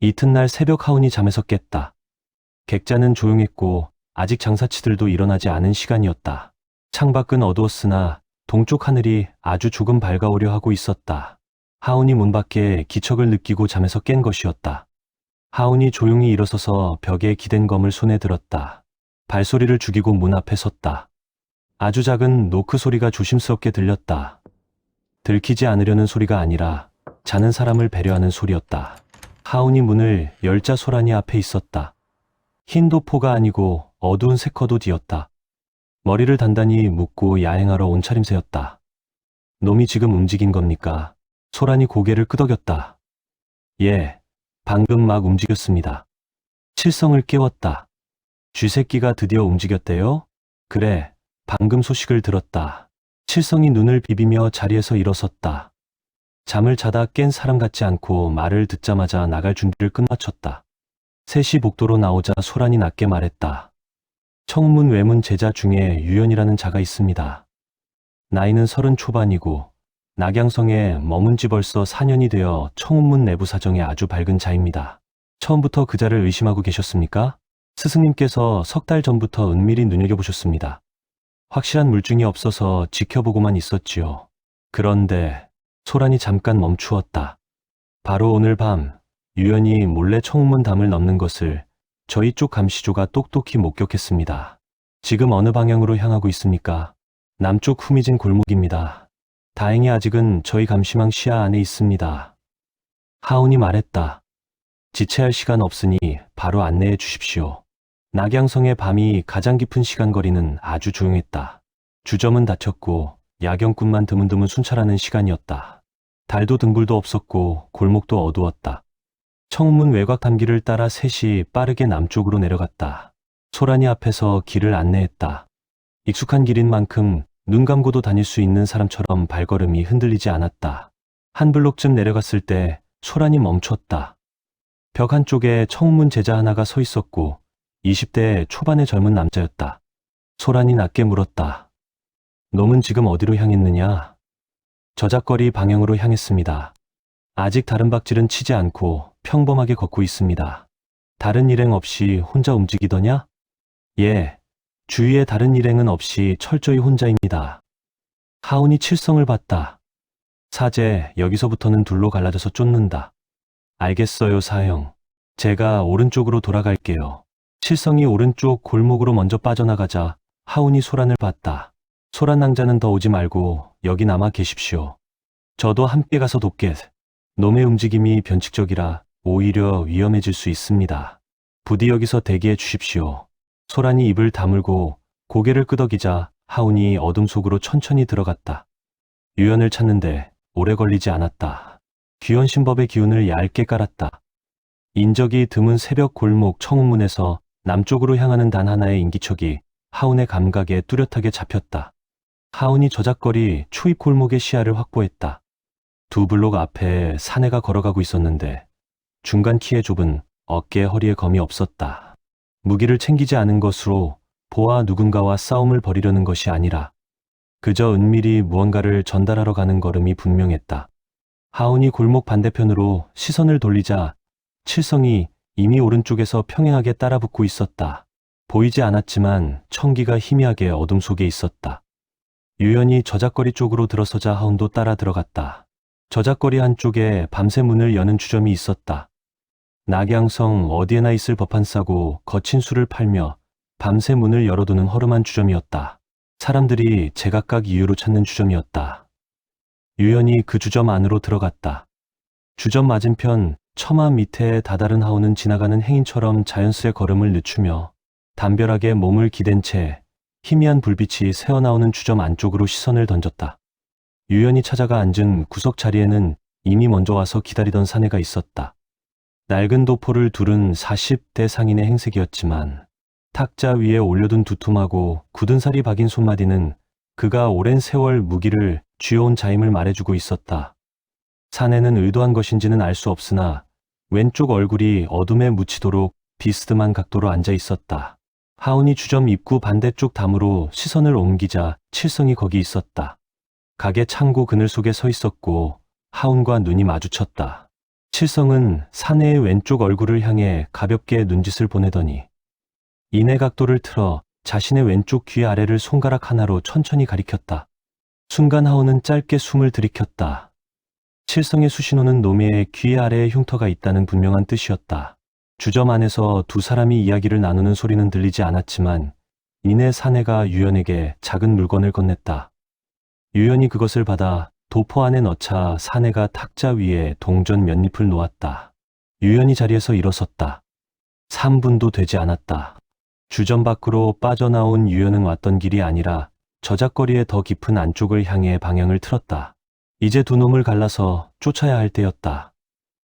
이튿날 새벽 하운이 잠에서 깼다. 객자는 조용했고 아직 장사치들도 일어나지 않은 시간이었다. 창밖은 어두웠으나 동쪽 하늘이 아주 조금 밝아오려 하고 있었다. 하운이 문 밖에 기척을 느끼고 잠에서 깬 것이었다. 하운이 조용히 일어서서 벽에 기댄 검을 손에 들었다. 발소리를 죽이고 문 앞에 섰다. 아주 작은 노크 소리가 조심스럽게 들렸다. 들키지 않으려는 소리가 아니라 자는 사람을 배려하는 소리였다. 하운이 문을 열자 소란이 앞에 있었다. 흰 도포가 아니고 어두운 새컷옷이었다. 머리를 단단히 묶고 야행하러 온 차림새였다. 놈이 지금 움직인 겁니까? 소란이 고개를 끄덕였다. 예, 방금 막 움직였습니다. 칠성을 깨웠다. 쥐새끼가 드디어 움직였대요? 그래, 방금 소식을 들었다. 칠성이 눈을 비비며 자리에서 일어섰다. 잠을 자다 깬 사람 같지 않고 말을 듣자마자 나갈 준비를 끝마쳤다. 셋이 복도로 나오자 소란이 낮게 말했다. 청문 외문 제자 중에 유연이라는 자가 있습니다. 나이는 30 초반이고 낙양성에 머문 지 벌써 4년이 되어 청운문 내부 사정에 아주 밝은 자입니다. 처음부터 그 자를 의심하고 계셨습니까? 스승님께서 3달 전부터 은밀히 눈여겨보셨습니다. 확실한 물증이 없어서 지켜보고만 있었지요. 그런데 소란이 잠깐 멈추었다. 바로 오늘 밤 유연이 몰래 청운문 담을 넘는 것을 저희 쪽 감시조가 똑똑히 목격했습니다. 지금 어느 방향으로 향하고 있습니까? 남쪽 후미진 골목입니다. 다행히 아직은 저희 감시망 시야 안에 있습니다. 하운이 말했다. 지체할 시간 없으니 바로 안내해 주십시오. 낙양성의 밤이 가장 깊은 시간거리는 아주 조용했다. 주점은 닫혔고 야경꾼만 드문드문 순찰하는 시간이었다. 달도 등불도 없었고 골목도 어두웠다. 청운문 외곽 담길을 따라 셋이 빠르게 남쪽으로 내려갔다. 소란이 앞에서 길을 안내했다. 익숙한 길인 만큼 눈 감고도 다닐 수 있는 사람처럼 발걸음이 흔들리지 않았다. 한 블록쯤 내려갔을 때 소란이 멈췄다. 벽 한쪽에 청운문 제자 하나가 서 있었고 20대 초반의 젊은 남자였다. 소란이 낮게 물었다. 놈은 지금 어디로 향했느냐? 저작거리 방향으로 향했습니다. 아직 다른 박질은 치지 않고 평범하게 걷고 있습니다. 다른 일행 없이 혼자 움직이더냐? 예, 주위에 다른 일행은 없이 철저히 혼자입니다. 하운이 칠성을 봤다. 사제, 여기서부터는 둘로 갈라져서 쫓는다. 알겠어요, 사형. 제가 오른쪽으로 돌아갈게요. 칠성이 오른쪽 골목으로 먼저 빠져나가자 하운이 소란을 봤다. 소란 낭자는 더 오지 말고 여기 남아 계십시오. 저도 함께 가서 돕게. 놈의 움직임이 변칙적이라 오히려 위험해질 수 있습니다. 부디 여기서 대기해 주십시오. 소란이 입을 다물고 고개를 끄덕이자 하운이 어둠 속으로 천천히 들어갔다. 유연을 찾는데 오래 걸리지 않았다. 귀원신법의 기운을 얇게 깔았다. 인적이 드문 새벽 골목 청운문에서 남쪽으로 향하는 단 하나의 인기척이 하운의 감각에 뚜렷하게 잡혔다. 하운이 저작거리 초입 골목의 시야를 확보했다. 두 블록 앞에 사내가 걸어가고 있었는데 중간 키에 좁은 어깨 허리에 검이 없었다. 무기를 챙기지 않은 것으로 보아 누군가와 싸움을 벌이려는 것이 아니라 그저 은밀히 무언가를 전달하러 가는 걸음이 분명했다. 하운이 골목 반대편으로 시선을 돌리자 칠성이 이미 오른쪽에서 평행하게 따라붙고 있었다. 보이지 않았지만 청기가 희미하게 어둠 속에 있었다. 유연히 저작거리 쪽으로 들어서자 하운도 따라 들어갔다. 저작거리 한쪽에 밤새 문을 여는 주점이 있었다. 낙양성 어디에나 있을 법한 싸고 거친 술을 팔며 밤새 문을 열어두는 허름한 주점이었다. 사람들이 제각각 이유로 찾는 주점이었다. 유연히 그 주점 안으로 들어갔다. 주점 맞은편 처마 밑에 다다른 하운은 지나가는 행인처럼 자연스레 걸음을 늦추며 담벼락에 몸을 기댄 채 희미한 불빛이 새어나오는 주점 안쪽으로 시선을 던졌다. 유연히 찾아가 앉은 구석 자리에는 이미 먼저 와서 기다리던 사내가 있었다. 낡은 도포를 두른 40대 상인의 행색이었지만 탁자 위에 올려둔 두툼하고 굳은 살이 박인 손마디는 그가 오랜 세월 무기를 쥐어온 자임을 말해주고 있었다. 사내는 의도한 것인지는 알 수 없으나 왼쪽 얼굴이 어둠에 묻히도록 비스듬한 각도로 앉아 있었다. 하운이 주점 입구 반대쪽 담으로 시선을 옮기자 칠성이 거기 있었다. 가게 창고 그늘 속에 서 있었고 하운과 눈이 마주쳤다. 칠성은 사내의 왼쪽 얼굴을 향해 가볍게 눈짓을 보내더니 이내 각도를 틀어 자신의 왼쪽 귀 아래를 손가락 하나로 천천히 가리켰다. 순간 하오는 짧게 숨을 들이켰다. 칠성의 수신호는 노매의 귀 아래에 흉터가 있다는 분명한 뜻이었다. 주점 안에서 두 사람이 이야기를 나누는 소리는 들리지 않았지만 이내 사내가 유연에게 작은 물건을 건넸다. 유연이 그것을 받아 도포 안에 넣자 사내가 탁자 위에 동전 몇 잎을 놓았다. 유연이 자리에서 일어섰다. 3분도 되지 않았다. 주점 밖으로 빠져나온 유연은 왔던 길이 아니라 저작거리의 더 깊은 안쪽을 향해 방향을 틀었다. 이제 두 놈을 갈라서 쫓아야 할 때였다.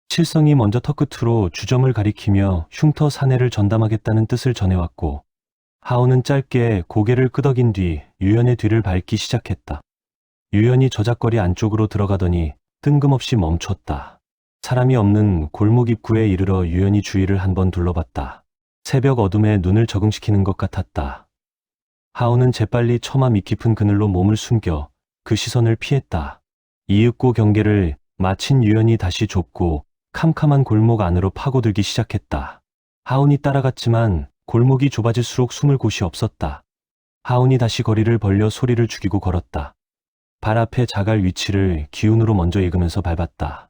칠성이 먼저 턱끝으로 주점을 가리키며 흉터 사내를 전담하겠다는 뜻을 전해왔고 하오는 짧게 고개를 끄덕인 뒤 유연의 뒤를 밟기 시작했다. 유연이 저작거리 안쪽으로 들어가더니 뜬금없이 멈췄다. 사람이 없는 골목 입구에 이르러 유연이 주위를 한번 둘러봤다. 새벽 어둠에 눈을 적응시키는 것 같았다. 하오는 재빨리 처마 밑 깊은 그늘로 몸을 숨겨 그 시선을 피했다. 이윽고 경계를 마친 유연이 다시 좁고 캄캄한 골목 안으로 파고들기 시작했다. 하온이 따라갔지만 골목이 좁아질수록 숨을 곳이 없었다. 하온이 다시 거리를 벌려 소리를 죽이고 걸었다. 발 앞에 자갈 위치를 기운으로 먼저 읽으면서 밟았다.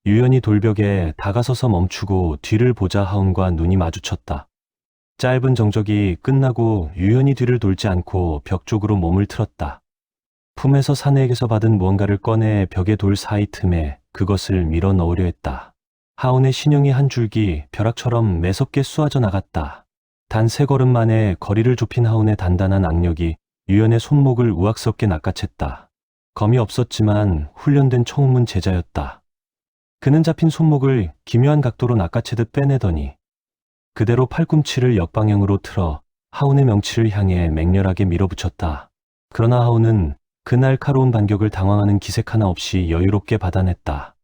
유연이 돌벽에 다가서서 멈추고 뒤를 보자 하온과 눈이 마주쳤다. 짧은 정적이 끝나고 유연이 뒤를 돌지 않고 벽 쪽으로 몸을 틀었다. 품에서 사내에게서 받은 무언가를 꺼내 벽의 돌 사이 틈에 그것을 밀어 넣으려 했다. 하온의 신형이 한 줄기 벼락처럼 매섭게 쏘아져 나갔다. 단 3걸음 만에 거리를 좁힌 하온의 단단한 악력이 유연의 손목을 우악스럽게 낚아챘다. 검이 없었지만 훈련된 청문 제자였다. 그는 잡힌 손목을 기묘한 각도로 낚아채듯 빼내더니 그대로 팔꿈치를 역방향으로 틀어 하온의 명치를 향해 맹렬하게 밀어붙였다. 그러나 하온은 그 날카로운 반격을 당황하는 기색 하나 없이 여유롭게 받아냈다.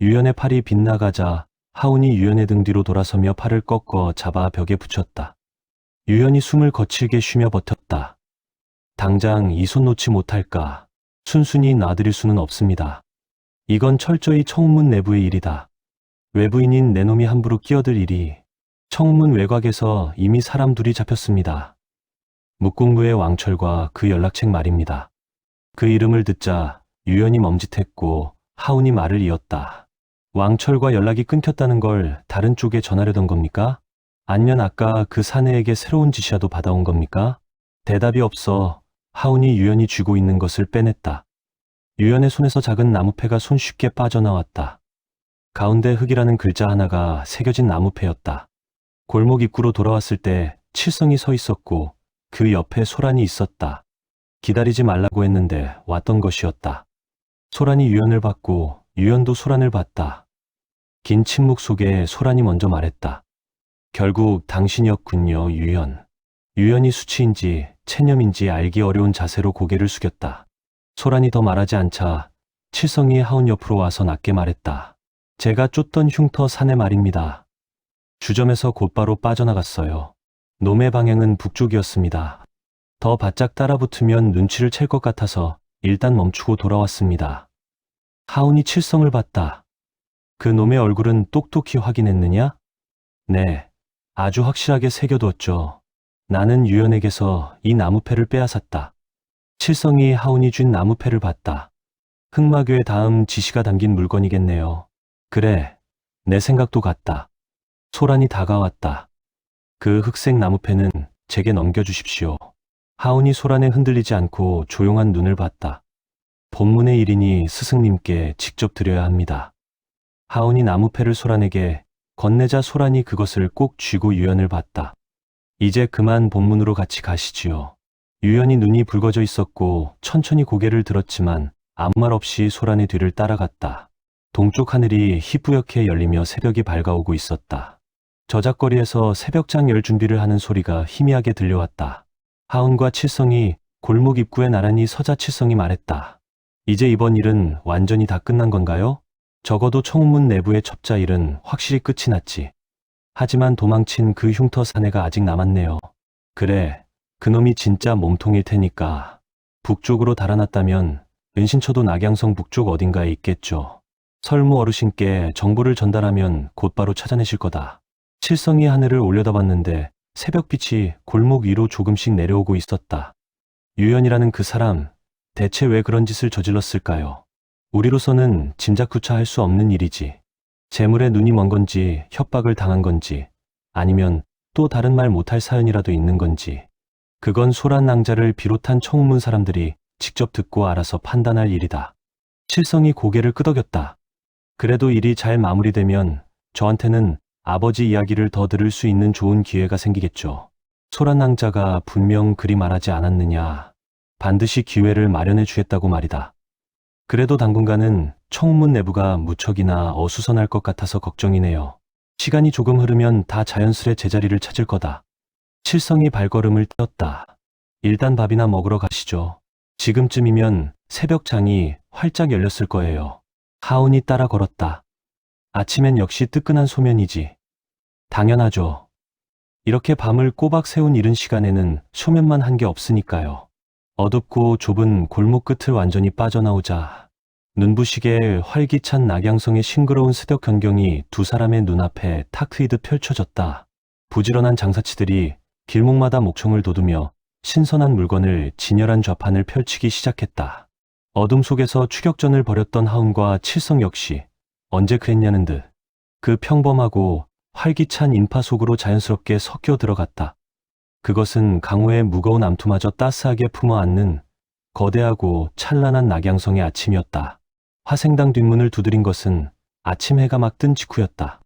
유연의 팔이 빗나가자 하온이 유연의 등 뒤로 돌아서며 팔을 꺾어 잡아 벽에 붙였다. 유연이 숨을 거칠게 쉬며 버텼다. 당장 이 손 놓지 못할까. 순순히 놔드릴 수는 없습니다. 이건 철저히 청운문 내부의 일이다. 외부인인 내 놈이 함부로 끼어들 일이. 청운문 외곽에서 이미 사람 둘이 잡혔습니다. 묵공부의 왕철과 그 연락책 말입니다. 그 이름을 듣자 유연이 멈짓했고 하온이 말을 이었다. 왕철과 연락이 끊겼다는 걸 다른 쪽에 전하려던 겁니까? 아니면 아까 그 사내에게 새로운 지시라도 받아온 겁니까? 대답이 없어 하온이 유연이 쥐고 있는 것을 빼냈다. 유연의 손에서 작은 나무패가 손쉽게 빠져나왔다. 가운데 흑이라는 글자 하나가 새겨진 나무패였다. 골목 입구로 돌아왔을 때 칠성이 서 있었고 그 옆에 소란이 있었다. 기다리지 말라고 했는데 왔던 것이었다. 소란이 유연을 봤고 유연도 소란을 봤다. 긴 침묵 속에 소란이 먼저 말했다. 결국 당신이었군요, 유연. 유연이 수치인지 체념인지 알기 어려운 자세로 고개를 숙였다. 소란이 더 말하지 않자 칠성이 하온 옆으로 와서 낮게 말했다. 제가 쫓던 흉터 사내 말입니다. 주점에서 곧바로 빠져나갔어요. 놈의 방향은 북쪽이었습니다. 더 바짝 따라붙으면 눈치를 챌 것 같아서 일단 멈추고 돌아왔습니다. 하온이 칠성을 봤다. 그 놈의 얼굴은 똑똑히 확인했느냐? 네, 아주 확실하게 새겨두었죠. 나는 유연에게서 이 나무패를 빼앗았다. 칠성이 하온이 쥔 나무패를 봤다. 흑마교의 다음 지시가 담긴 물건이겠네요. 그래, 내 생각도 같다. 소란이 다가왔다. 그 흑색 나무패는 제게 넘겨주십시오. 하온이 소란에 흔들리지 않고 조용한 눈을 봤다. 본문의 일이니 스승님께 직접 드려야 합니다. 하온이 나무패를 소란에게 건네자 소란이 그것을 꼭 쥐고 유연을 봤다. 이제 그만 본문으로 같이 가시지요. 유연이 눈이 붉어져 있었고 천천히 고개를 들었지만 아무 말 없이 소란의 뒤를 따라갔다. 동쪽 하늘이 희뿌옇게 열리며 새벽이 밝아오고 있었다. 저작거리에서 새벽장 열 준비를 하는 소리가 희미하게 들려왔다. 하온과 칠성이 골목 입구에 나란히 서자 칠성이 말했다. 이제 이번 일은 완전히 다 끝난 건가요? 적어도 청운문 내부의 첩자 일은 확실히 끝이 났지. 하지만 도망친 그 흉터 사내가 아직 남았네요. 그래, 그놈이 진짜 몸통일 테니까. 북쪽으로 달아났다면 은신처도 낙양성 북쪽 어딘가에 있겠죠. 설무 어르신께 정보를 전달하면 곧바로 찾아내실 거다. 칠성이 하늘을 올려다봤는데 새벽빛이 골목 위로 조금씩 내려오고 있었다. 유연이라는 그 사람, 대체 왜 그런 짓을 저질렀을까요? 우리로서는 짐작조차 할 수 없는 일이지. 재물에 눈이 먼 건지, 협박을 당한 건지, 아니면 또 다른 말 못할 사연이라도 있는 건지. 그건 소란 낭자를 비롯한 청운문 사람들이 직접 듣고 알아서 판단할 일이다. 칠성이 고개를 끄덕였다. 그래도 일이 잘 마무리되면 저한테는 아버지 이야기를 더 들을 수 있는 좋은 기회가 생기겠죠. 소란 낭자가 분명 그리 말하지 않았느냐. 반드시 기회를 마련해 주겠다고 말이다. 그래도 당분간은 청운문 내부가 무척이나 어수선할 것 같아서 걱정이네요. 시간이 조금 흐르면 다 자연스레 제자리를 찾을 거다. 칠성이 발걸음을 떼었다. 일단 밥이나 먹으러 가시죠. 지금쯤이면 새벽장이 활짝 열렸을 거예요. 하운이 따라 걸었다. 아침엔 역시 뜨끈한 소면이지. 당연하죠. 이렇게 밤을 꼬박 새운 이른 시간에는 소면만 한 게 없으니까요. 어둡고 좁은 골목 끝을 완전히 빠져나오자 눈부시게 활기찬 낙양성의 싱그러운 스덕 전경이 두 사람의 눈앞에 탁 트이듯 펼쳐졌다. 부지런한 장사치들이 길목마다 목청을 돋우며 신선한 물건을 진열한 좌판을 펼치기 시작했다. 어둠 속에서 추격전을 벌였던 하운과 칠성 역시 언제 그랬냐는 듯 그 평범하고 활기찬 인파 속으로 자연스럽게 섞여 들어갔다. 그것은 강호의 무거운 암투마저 따스하게 품어 안는 거대하고 찬란한 낙양성의 아침이었다. 화생당 뒷문을 두드린 것은 아침 해가 막 뜬 직후였다.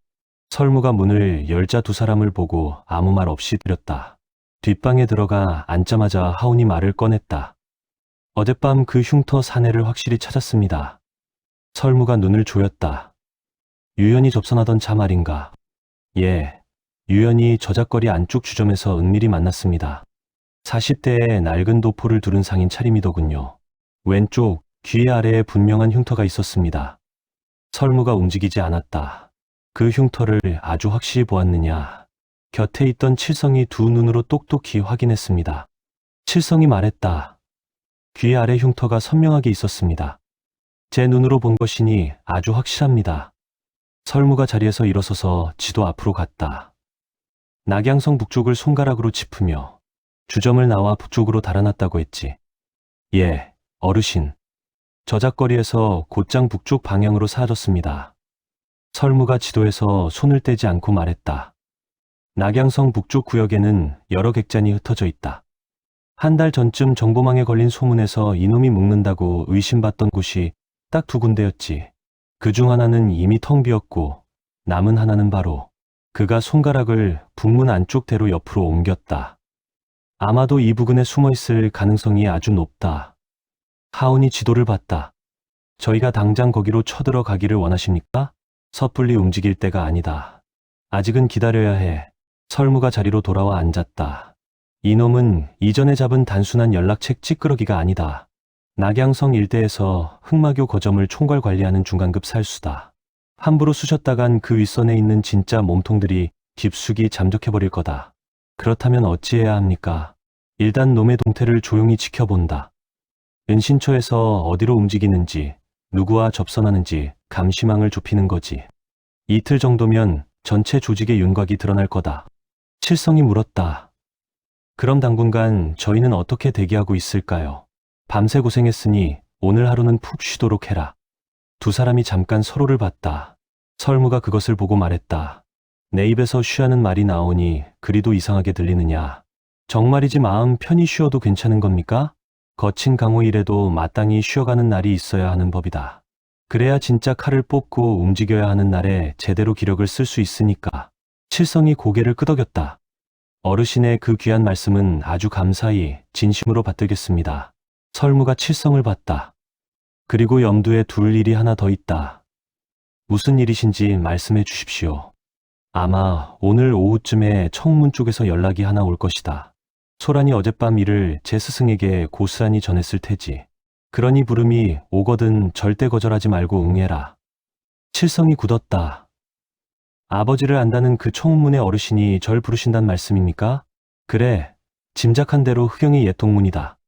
설무가 문을 열자 두 사람을 보고 아무 말 없이 들였다. 뒷방에 들어가 앉자마자 하운이 말을 꺼냈다. 어젯밤 그 흉터 사내를 확실히 찾았습니다. 설무가 눈을 조였다. 유연이 접선하던 차 말인가? 예, 유연이 저작거리 안쪽 주점에서 은밀히 만났습니다. 40대에 낡은 도포를 두른 상인 차림이더군요. 왼쪽 귀 아래에 분명한 흉터가 있었습니다. 설무가 움직이지 않았다. 그 흉터를 아주 확실히 보았느냐? 곁에 있던 칠성이 두 눈으로 똑똑히 확인했습니다. 칠성이 말했다. 귀 아래 흉터가 선명하게 있었습니다. 제 눈으로 본 것이니 아주 확실합니다. 설무가 자리에서 일어서서 지도 앞으로 갔다. 낙양성 북쪽을 손가락으로 짚으며 주점을 나와 북쪽으로 달아났다고 했지. 예, 어르신. 저작거리에서 곧장 북쪽 방향으로 사라졌습니다. 설무가 지도에서 손을 떼지 않고 말했다. 낙양성 북쪽 구역에는 여러 객잔이 흩어져 있다. 한 달 전쯤 정보망에 걸린 소문에서 이놈이 묵는다고 의심받던 곳이 딱 두 군데였지. 그중 하나는 이미 텅 비었고 남은 하나는 바로 그가 손가락을 북문 안쪽대로 옆으로 옮겼다. 아마도 이 부근에 숨어 있을 가능성이 아주 높다. 하운이 지도를 봤다. 저희가 당장 거기로 쳐들어가기를 원하십니까? 섣불리 움직일 때가 아니다. 아직은 기다려야 해. 설무가 자리로 돌아와 앉았다. 이놈은 이전에 잡은 단순한 연락책 찌끄러기가 아니다. 낙양성 일대에서 흑마교 거점을 총괄 관리하는 중간급 살수다. 함부로 쑤셨다간 그 윗선에 있는 진짜 몸통들이 깊숙이 잠적해버릴 거다. 그렇다면 어찌해야 합니까? 일단 놈의 동태를 조용히 지켜본다. 은신처에서 어디로 움직이는지, 누구와 접선하는지 감시망을 좁히는 거지. 이틀 정도면 전체 조직의 윤곽이 드러날 거다. 칠성이 물었다. 그럼 당분간 저희는 어떻게 대기하고 있을까요? 밤새 고생했으니 오늘 하루는 푹 쉬도록 해라. 두 사람이 잠깐 서로를 봤다. 설무가 그것을 보고 말했다. 내 입에서 쉬하는 말이 나오니 그리도 이상하게 들리느냐. 정말이지 마음 편히 쉬어도 괜찮은 겁니까? 거친 강호 일에도 마땅히 쉬어가는 날이 있어야 하는 법이다. 그래야 진짜 칼을 뽑고 움직여야 하는 날에 제대로 기력을 쓸 수 있으니까. 칠성이 고개를 끄덕였다. 어르신의 그 귀한 말씀은 아주 감사히 진심으로 받들겠습니다. 설무가 칠성을 봤다. 그리고 염두에 둘 일이 하나 더 있다. 무슨 일이신지 말씀해 주십시오. 아마 오늘 오후쯤에 청문 쪽에서 연락이 하나 올 것이다. 소란이 어젯밤 일을 제 스승에게 고스란히 전했을 테지. 그러니 부름이 오거든 절대 거절하지 말고 응해라. 칠성이 굳었다. 아버지를 안다는 그 청문의 어르신이 절 부르신단 말씀입니까? 그래, 짐작한 대로 흑영의 옛 동문이다.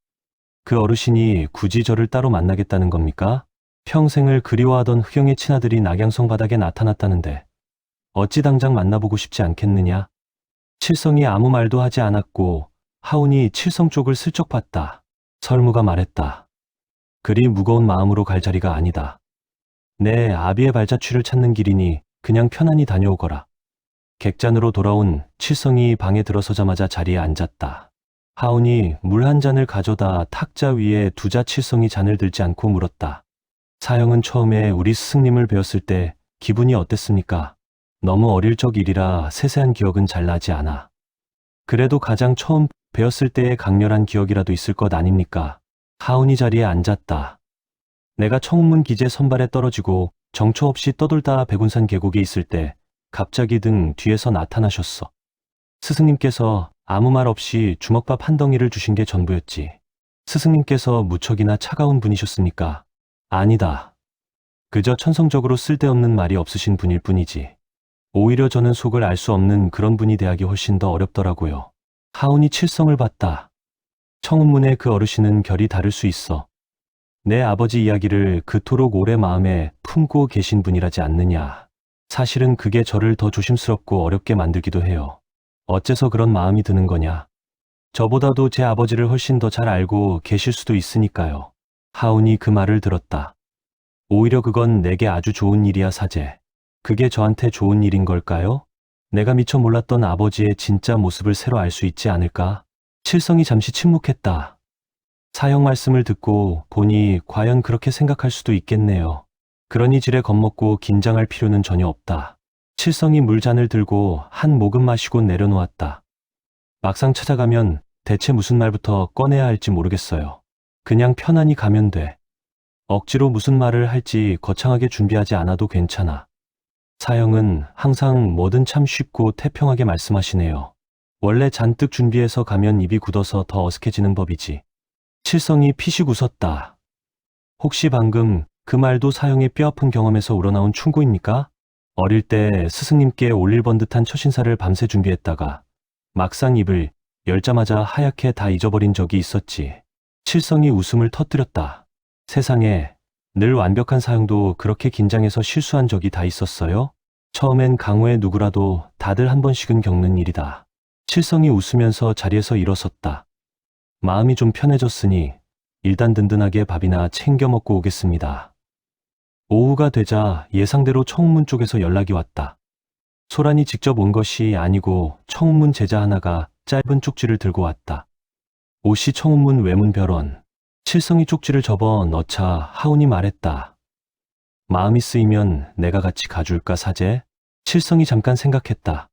그 어르신이 굳이 저를 따로 만나겠다는 겁니까? 평생을 그리워하던 흑영의 친아들이 낙양성 바닥에 나타났다는데 어찌 당장 만나보고 싶지 않겠느냐? 칠성이 아무 말도 하지 않았고 하운이 칠성 쪽을 슬쩍 봤다. 설무가 말했다. 그리 무거운 마음으로 갈 자리가 아니다. 내 아비의 발자취를 찾는 길이니 그냥 편안히 다녀오거라. 객잔으로 돌아온 칠성이 방에 들어서자마자 자리에 앉았다. 하운이 물 한 잔을 가져다 탁자 위에 두자. 칠성이 잔을 들지 않고 물었다. 사형은 처음에 우리 스승님을 배웠을 때 기분이 어땠습니까? 너무 어릴 적 일이라 세세한 기억은 잘 나지 않아. 그래도 가장 처음 배웠을 때의 강렬한 기억이라도 있을 것 아닙니까? 하운이 자리에 앉았다. 내가 청운문 기재 선발에 떨어지고 정처 없이 떠돌다 백운산 계곡에 있을 때 갑자기 등 뒤에서 나타나셨어. 스승님께서 아무 말 없이 주먹밥 한 덩이를 주신 게 전부였지. 스승님께서 무척이나 차가운 분이셨습니까? 아니다. 그저 천성적으로 쓸데없는 말이 없으신 분일 뿐이지. 오히려 저는 속을 알 수 없는 그런 분이 대하기 훨씬 더 어렵더라고요. 하운이 칠성을 봤다. 청운문의 그 어르신은 결이 다를 수 있어. 내 아버지 이야기를 그토록 오래 마음에 품고 계신 분이라지 않느냐. 사실은 그게 저를 더 조심스럽고 어렵게 만들기도 해요. 어째서 그런 마음이 드는 거냐. 저보다도 제 아버지를 훨씬 더 잘 알고 계실 수도 있으니까요. 하운이 그 말을 들었다. 오히려 그건 내게 아주 좋은 일이야, 사제. 그게 저한테 좋은 일인 걸까요? 내가 미처 몰랐던 아버지의 진짜 모습을 새로 알 수 있지 않을까? 칠성이 잠시 침묵했다. 사형 말씀을 듣고 보니 과연 그렇게 생각할 수도 있겠네요. 그러니 지레 겁먹고 긴장할 필요는 전혀 없다. 칠성이 물잔을 들고 한 모금 마시고 내려놓았다. 막상 찾아가면 대체 무슨 말부터 꺼내야 할지 모르겠어요. 그냥 편안히 가면 돼. 억지로 무슨 말을 할지 거창하게 준비하지 않아도 괜찮아. 사형은 항상 뭐든 참 쉽고 태평하게 말씀하시네요. 원래 잔뜩 준비해서 가면 입이 굳어서 더 어색해지는 법이지. 칠성이 피식 웃었다. 혹시 방금 그 말도 사형의 뼈아픈 경험에서 우러나온 충고입니까? 어릴 때 스승님께 올릴 번듯한 첫 인사를 밤새 준비했다가 막상 입을 열자마자 하얗게 다 잊어버린 적이 있었지. 칠성이 웃음을 터뜨렸다. 세상에 늘 완벽한 사형도 그렇게 긴장해서 실수한 적이 다 있었어요? 처음엔 강호의 누구라도 다들 한 번씩은 겪는 일이다. 칠성이 웃으면서 자리에서 일어섰다. 마음이 좀 편해졌으니 일단 든든하게 밥이나 챙겨 먹고 오겠습니다. 오후가 되자 예상대로 청운문 쪽에서 연락이 왔다. 소란이 직접 온 것이 아니고 청운문 제자 하나가 짧은 쪽지를 들고 왔다. 오시 청운문 외문별원. 칠성이 쪽지를 접어 넣자 하운이 말했다. 마음이 쓰이면 내가 같이 가줄까, 사제? 칠성이 잠깐 생각했다.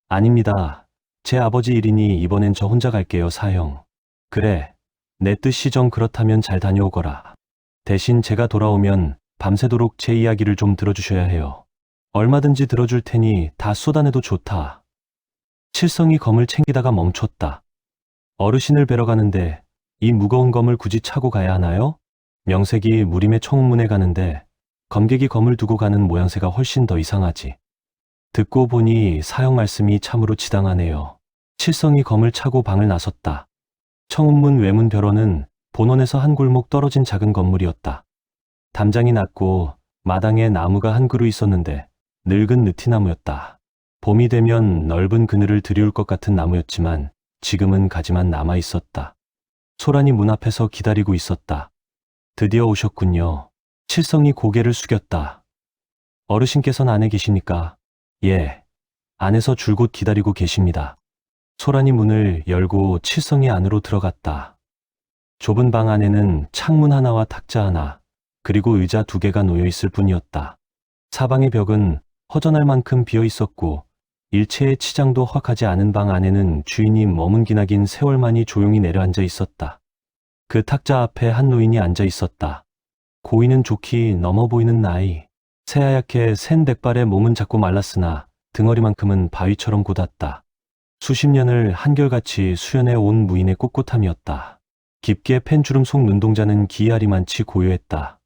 아닙니다. 제 아버지 일이니 이번엔 저 혼자 갈게요, 사형. 그래, 내 뜻이 정 그렇다면 잘 다녀오거라. 대신 제가 돌아오면 밤새도록 제 이야기를 좀 들어주셔야 해요. 얼마든지 들어줄 테니 다 쏟아내도 좋다. 칠성이 검을 챙기다가 멈췄다. 어르신을 뵈러 가는데 이 무거운 검을 굳이 차고 가야 하나요? 명색이 무림의 청운문에 가는데 검객이 검을 두고 가는 모양새가 훨씬 더 이상하지. 듣고 보니 사형 말씀이 참으로 지당하네요. 칠성이 검을 차고 방을 나섰다. 청운문 외문별원은 본원에서 한 골목 떨어진 작은 건물이었다. 담장이 낮고 마당에 나무가 한 그루 있었는데 늙은 느티나무였다. 봄이 되면 넓은 그늘을 들이울 것 같은 나무였지만 지금은 가지만 남아 있었다. 소란이 문 앞에서 기다리고 있었다. 드디어 오셨군요. 칠성이 고개를 숙였다. 어르신께서는 안에 계십니까? 예, 안에서 줄곧 기다리고 계십니다. 소란이 문을 열고 칠성이 안으로 들어갔다. 좁은 방 안에는 창문 하나와 탁자 하나, 그리고 의자 2개가 놓여 있을 뿐이었다. 사방의 벽은 허전할 만큼 비어 있었고 일체의 치장도 허락하지 않은 방 안에는 주인이 머문 기나긴 세월만이 조용히 내려앉아 있었다. 그 탁자 앞에 한 노인이 앉아 있었다. 고이는 좋기 넘어 보이는 나이. 새하얗게 센 백발에 몸은 작고 말랐으나 등허리만큼은 바위처럼 곧았다. 수십 년을 한결같이 수련해 온 무인의 꼿꼿함이었다. 깊게 팬 주름 속 눈동자는 기이하리만치 고요했다.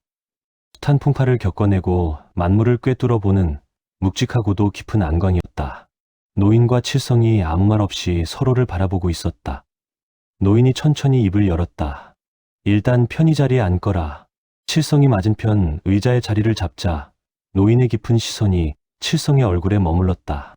숱한 풍파를 겪어내고 만물을 꿰뚫어 보는 묵직하고도 깊은 안광이었다. 노인과 칠성이 아무 말 없이 서로를 바라보고 있었다. 노인이 천천히 입을 열었다. 일단 편히 자리에 앉거라. 칠성이 맞은편 의자의 자리를 잡자 노인의 깊은 시선이 칠성의 얼굴에 머물렀다.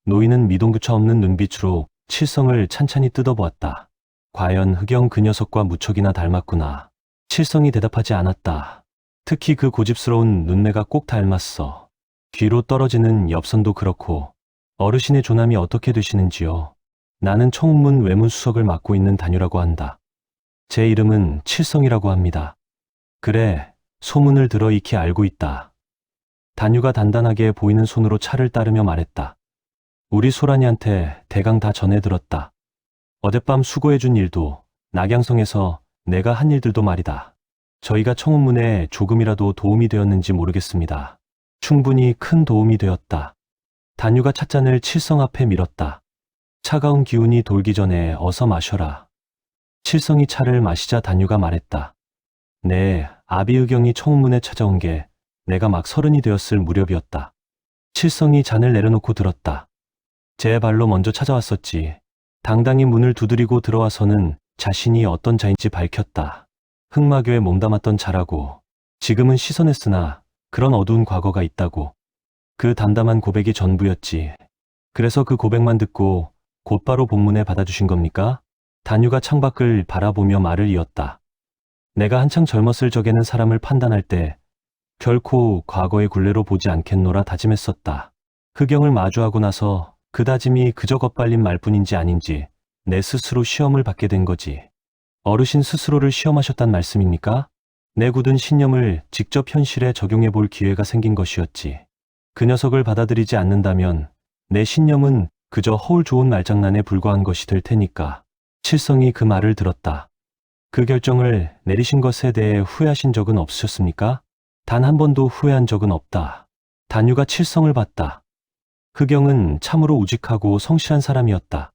노인은 미동교차 없는 눈빛으로 칠성을 찬찬히 뜯어보았다. 과연 흑영 그 녀석과 무척이나 닮았구나. 칠성이 대답하지 않았다. 특히 그 고집스러운 눈매가 꼭 닮았어. 뒤로 떨어지는 옆선도 그렇고. 어르신의 조남이 어떻게 되시는지요? 나는 청운문 외문수석을 맡고 있는 단유라고 한다. 제 이름은 칠성이라고 합니다. 그래, 소문을 들어 익히 알고 있다. 단유가 단단하게 보이는 손으로 차를 따르며 말했다. 우리 소란이한테 대강 다 전해 들었다. 어젯밤 수고해준 일도, 낙양성에서 내가 한 일들도 말이다. 저희가 청운문에 조금이라도 도움이 되었는지 모르겠습니다. 충분히 큰 도움이 되었다. 단유가 찻잔을 칠성 앞에 밀었다. 차가운 기운이 돌기 전에 어서 마셔라. 칠성이 차를 마시자 단유가 말했다. 네, 아비의경이 청운문에 찾아온 게 내가 막 30이 되었을 무렵이었다. 칠성이 잔을 내려놓고 들었다. 제 발로 먼저 찾아왔었지. 당당히 문을 두드리고 들어와서는 자신이 어떤 자인지 밝혔다. 흑마교에 몸담았던 자라고. 지금은 시선했으나 그런 어두운 과거가 있다고. 그 담담한 고백이 전부였지. 그래서 그 고백만 듣고 곧바로 본문에 받아주신 겁니까? 단유가 창밖을 바라보며 말을 이었다. 내가 한창 젊었을 적에는 사람을 판단할 때 결코 과거의 굴레로 보지 않겠노라 다짐했었다. 흑영을 마주하고 나서 그 다짐이 그저 겉발린 말뿐인지 아닌지 내 스스로 시험을 받게 된 거지. 어르신 스스로를 시험하셨단 말씀입니까? 내 굳은 신념을 직접 현실에 적용해 볼 기회가 생긴 것이었지. 그 녀석을 받아들이지 않는다면 내 신념은 그저 허울 좋은 말장난에 불과한 것이 될 테니까. 칠성이 그 말을 들었다. 그 결정을 내리신 것에 대해 후회하신 적은 없으셨습니까? 단 한 번도 후회한 적은 없다. 단유가 칠성을 봤다. 흑영은 참으로 우직하고 성실한 사람이었다.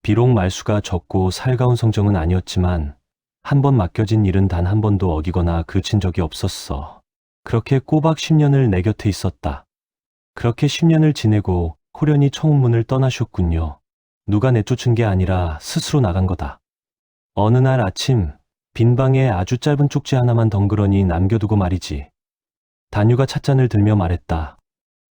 비록 말수가 적고 살가운 성정은 아니었지만 한 번 맡겨진 일은 단 한 번도 어기거나 그친 적이 없었어. 그렇게 꼬박 10년을 내 곁에 있었다. 그렇게 10년을 지내고 호련히 청운문을 떠나셨군요. 누가 내쫓은 게 아니라 스스로 나간 거다. 어느 날 아침 빈 방에 아주 짧은 쪽지 하나만 덩그러니 남겨두고 말이지. 단유가 찻잔을 들며 말했다.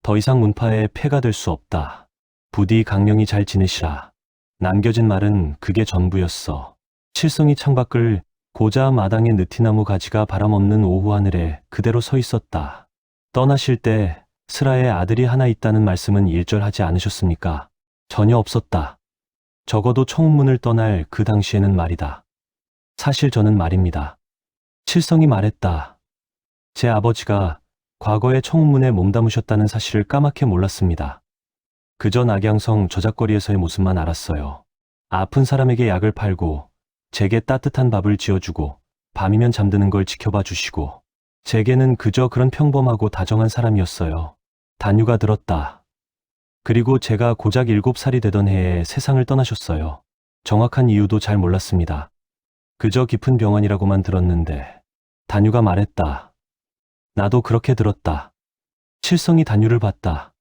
더 이상 문파에 폐가 될 수 없다. 부디 강령히 잘 지내시라. 남겨진 말은 그게 전부였어. 칠성이 창밖을 고자 마당의 느티나무 가지가 바람없는 오후 하늘에 그대로 서 있었다. 떠나실 때 스라에 아들이 하나 있다는 말씀은 일절하지 않으셨습니까? 전혀 없었다. 적어도 청운문을 떠날 그 당시에는 말이다. 사실 저는 말입니다. 칠성이 말했다. 제 아버지가 과거에 청운문에 몸담으셨다는 사실을 까맣게 몰랐습니다. 그저 낙양성 저작거리에서의 모습만 알았어요. 아픈 사람에게 약을 팔고 제게 따뜻한 밥을 지어주고 밤이면 잠드는 걸 지켜봐 주시고 제게는 그저 그런 평범하고 다정한 사람이었어요. 단유가 들었다. 그리고 제가 고작 7살이 되던 해에 세상을 떠나셨어요. 정확한 이유도 잘 몰랐습니다. 그저 깊은 병환이라고만 들었는데 단유가 말했다. 나도 그렇게 들었다. 칠성이 단유를 봤다.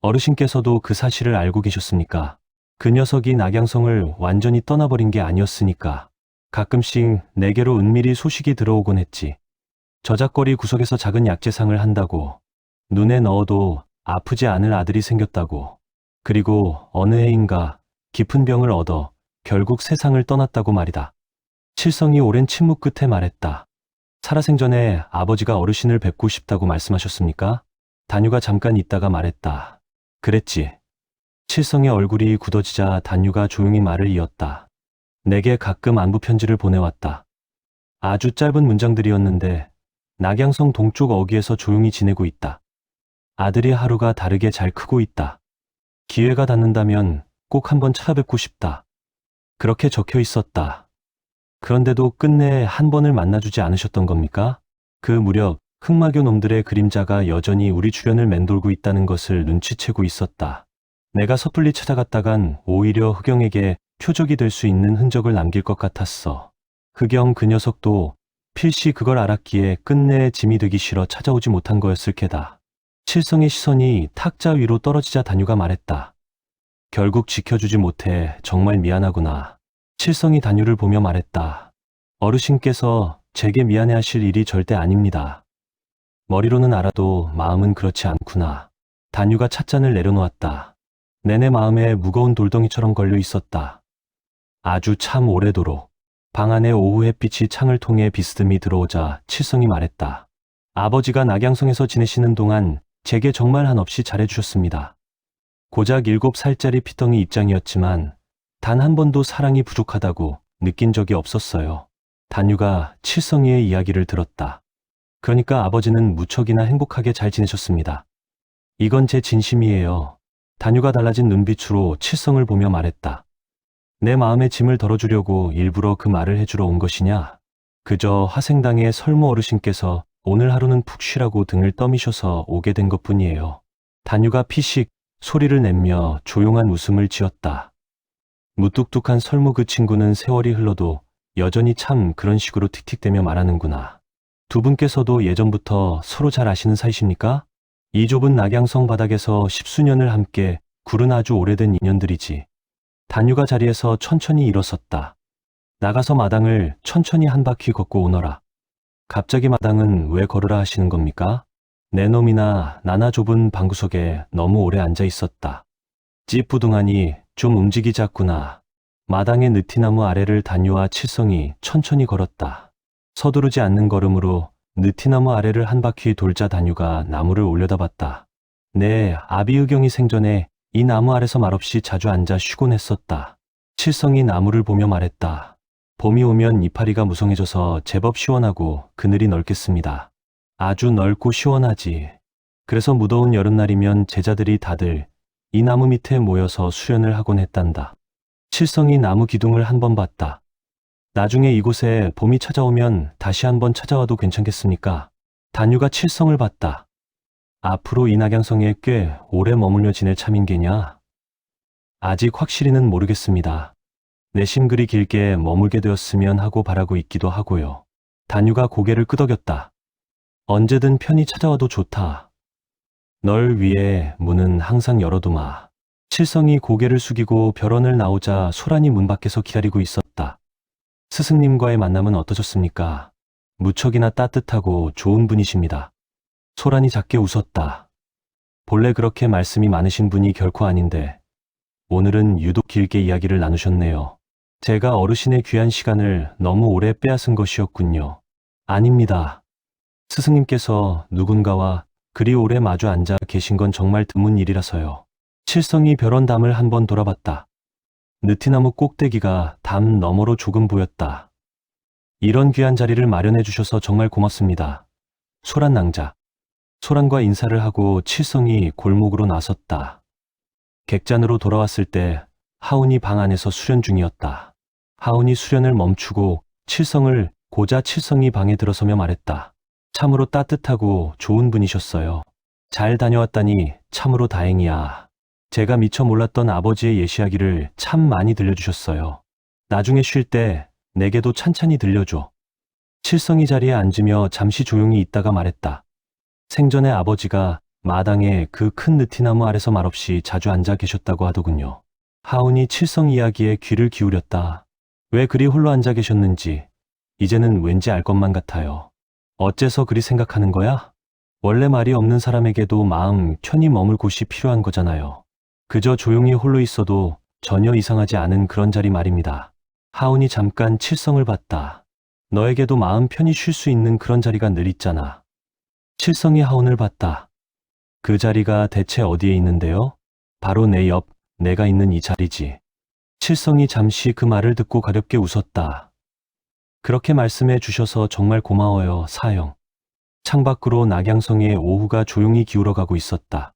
어르신께서도 그 사실을 알고 계셨습니까? 그 녀석이 낙양성을 완전히 떠나버린 게 아니었으니까. 가끔씩 내게로 은밀히 소식이 들어오곤 했지. 저작거리 구석에서 작은 약재상을 한다고. 눈에 넣어도 아프지 않을 아들이 생겼다고. 그리고 어느 해인가 깊은 병을 얻어 결국 세상을 떠났다고 말이다. 칠성이 오랜 침묵 끝에 말했다. 살아생전에 아버지가 어르신을 뵙고 싶다고 말씀하셨습니까? 단유가 잠깐 있다가 말했다. 그랬지. 칠성의 얼굴이 굳어지자 단유가 조용히 말을 이었다. 내게 가끔 안부 편지를 보내왔다. 아주 짧은 문장들이었는데 낙양성 동쪽 어귀에서 조용히 지내고 있다. 아들이 하루가 다르게 잘 크고 있다. 기회가 닿는다면 꼭 한번 찾아뵙고 싶다. 그렇게 적혀 있었다. 그런데도 끝내 한 번을 만나주지 않으셨던 겁니까? 그 무렵 흑마교 놈들의 그림자가 여전히 우리 주변을 맴돌고 있다는 것을 눈치채고 있었다. 내가 섣불리 찾아갔다간 오히려 흑영에게 표적이 될 수 있는 흔적을 남길 것 같았어. 흑영 그 녀석도 필시 그걸 알았기에 끝내 짐이 되기 싫어 찾아오지 못한 거였을 게다. 칠성의 시선이 탁자 위로 떨어지자 단유가 말했다. 결국 지켜주지 못해 정말 미안하구나. 칠성이 단유를 보며 말했다. 어르신께서 제게 미안해하실 일이 절대 아닙니다. 머리로는 알아도 마음은 그렇지 않구나. 단유가 찻잔을 내려놓았다. 내내 마음에 무거운 돌덩이처럼 걸려 있었다. 아주 참 오래도록. 방 안에 오후 햇빛이 창을 통해 비스듬히 들어오자 칠성이 말했다. 아버지가 낙양성에서 지내시는 동안 제게 정말 한없이 잘해주셨습니다. 고작 7살짜리 피덩이 입장이었지만 단 한 번도 사랑이 부족하다고 느낀 적이 없었어요. 단유가 칠성이의 이야기를 들었다. 그러니까 아버지는 무척이나 행복하게 잘 지내셨습니다. 이건 제 진심이에요. 단유가 달라진 눈빛으로 칠성을 보며 말했다. 내 마음의 짐을 덜어주려고 일부러 그 말을 해주러 온 것이냐? 그저 화생당의 설모 어르신께서 오늘 하루는 푹 쉬라고 등을 떠미셔서 오게 된 것뿐이에요. 단유가 피식 소리를 내며 조용한 웃음을 지었다. 무뚝뚝한 설모 그 친구는 세월이 흘러도 여전히 참 그런 식으로 틱틱대며 말하는구나. 두 분께서도 예전부터 서로 잘 아시는 사이십니까? 이 좁은 낙양성 바닥에서 10수년을 함께 굴은 아주 오래된 인연들이지. 단유가 자리에서 천천히 일어섰다. 나가서 마당을 천천히 한 바퀴 걷고 오너라. 갑자기 마당은 왜 걸으라 하시는 겁니까? 내 놈이나 나나 좁은 방구석에 너무 오래 앉아 있었다. 찌뿌둥하니 좀 움직이자꾸나. 마당의 느티나무 아래를 단유와 칠성이 천천히 걸었다. 서두르지 않는 걸음으로 느티나무 아래를 한 바퀴 돌자 단유가 나무를 올려다봤다. 네, 아비의경이 생전에 이 나무 아래서 말없이 자주 앉아 쉬곤 했었다. 칠성이 나무를 보며 말했다. 봄이 오면 이파리가 무성해져서 제법 시원하고 그늘이 넓겠습니다. 아주 넓고 시원하지. 그래서 무더운 여름날이면 제자들이 다들 이 나무 밑에 모여서 수련을 하곤 했단다. 칠성이 나무 기둥을 한 번 봤다. 나중에 이곳에 봄이 찾아오면 다시 한번 찾아와도 괜찮겠습니까? 단유가 칠성을 봤다. 앞으로 이 낙양성에 꽤 오래 머물며 지낼 참인게냐? 아직 확실히는 모르겠습니다. 내심 그리 길게 머물게 되었으면 하고 바라고 있기도 하고요. 단유가 고개를 끄덕였다. 언제든 편히 찾아와도 좋다. 널 위해 문은 항상 열어두마. 칠성이 고개를 숙이고 벼런을 나오자 소란이 문 밖에서 기다리고 있었다. 스승님과의 만남은 어떠셨습니까? 무척이나 따뜻하고 좋은 분이십니다. 소란이 작게 웃었다. 본래 그렇게 말씀이 많으신 분이 결코 아닌데 오늘은 유독 길게 이야기를 나누셨네요. 제가 어르신의 귀한 시간을 너무 오래 빼앗은 것이었군요. 아닙니다. 스승님께서 누군가와 그리 오래 마주 앉아 계신 건 정말 드문 일이라서요. 칠성이 벼런담을 한번 돌아봤다. 느티나무 꼭대기가 담 너머로 조금 보였다. 이런 귀한 자리를 마련해 주셔서 정말 고맙습니다. 소란 낭자. 소란과 인사를 하고 칠성이 골목으로 나섰다. 객잔으로 돌아왔을 때 하운이 방 안에서 수련 중이었다. 하운이 수련을 멈추고 칠성을 고자 칠성이 방에 들어서며 말했다. 참으로 따뜻하고 좋은 분이셨어요. 잘 다녀왔다니 참으로 다행이야. 제가 미처 몰랐던 아버지의 예시하기를 참 많이 들려주셨어요. 나중에 쉴 때 내게도 찬찬히 들려줘. 칠성이 자리에 앉으며 잠시 조용히 있다가 말했다. 생전에 아버지가 마당에 그 큰 느티나무 아래서 말없이 자주 앉아 계셨다고 하더군요. 하운이 칠성 이야기에 귀를 기울였다. 왜 그리 홀로 앉아 계셨는지 이제는 왠지 알 것만 같아요. 어째서 그리 생각하는 거야? 원래 말이 없는 사람에게도 마음 편히 머물 곳이 필요한 거잖아요. 그저 조용히 홀로 있어도 전혀 이상하지 않은 그런 자리 말입니다. 하운이 잠깐 칠성을 봤다. 너에게도 마음 편히 쉴 수 있는 그런 자리가 늘 있잖아. 칠성이 하운을 봤다. 그 자리가 대체 어디에 있는데요? 바로 내 옆, 내가 있는 이 자리지. 칠성이 잠시 그 말을 듣고 가볍게 웃었다. 그렇게 말씀해 주셔서 정말 고마워요, 사형. 창밖으로 낙양성의 오후가 조용히 기울어가고 있었다.